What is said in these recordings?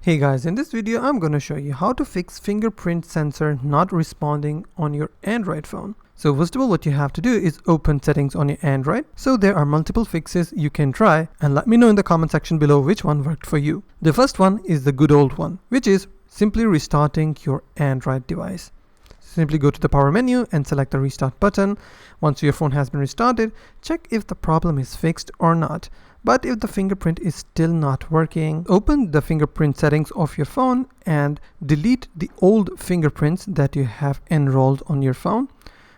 Hey guys, in this video I'm going to show you how to fix fingerprint sensor not responding on your Android phone. So first of all, what you have to do is open settings on your Android. So there are multiple fixes you can try, and let me know in the comment section below which one worked for you. The first one is the good old one, which is simply restarting your Android device. Simply go to the power menu and select the restart button. Once your phone has been restarted, check if the problem is fixed or not. But if the fingerprint is still not working, open the fingerprint settings of your phone and delete the old fingerprints that you have enrolled on your phone.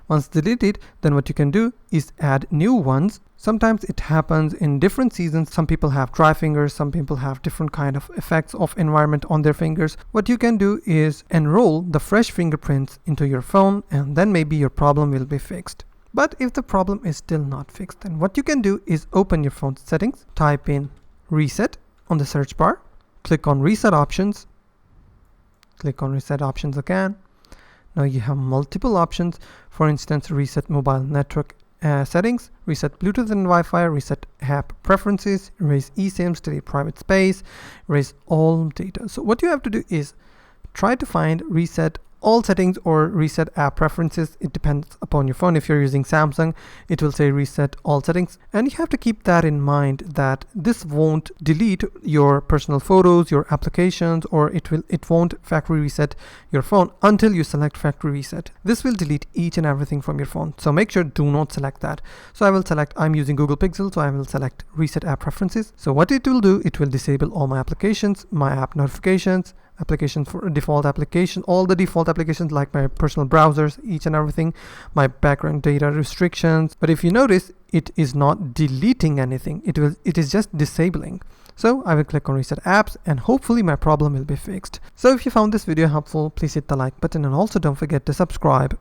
Once deleted, then what you can do is add new ones. Sometimes it happens in different seasons. Some people have dry fingers, some people have different kind of effects of environment on their fingers. What you can do is enroll the fresh fingerprints into your phone, and then maybe your problem will be fixed. But if the problem is still not fixed, then what you can do is open your phone settings, type in reset on the search bar, click on reset options, click on reset options again. Now you have multiple options. For instance, reset mobile network settings, reset Bluetooth and Wi-Fi, reset app preferences, erase eSIMs, delete private space, erase all data. So what you have to do is try to find reset all settings or reset app preferences. It depends upon your phone. If you're using Samsung, it will say reset all settings, and you have to keep that in mind that this won't delete your personal photos, your applications, or it won't factory reset your phone until you select factory reset. This will delete each and everything from your phone, so make sure do not select that. So I will select, I'm using Google Pixel, so I will select reset app preferences. So what it will do, it will disable all my applications, my app notifications, applications for default application, all the default applications like my personal browsers, each and everything, my background data restrictions. But if you notice, it is not deleting anything. It is just disabling. So I will click on reset apps and hopefully my problem will be fixed. So if you found this video helpful, please hit the like button and also don't forget to subscribe.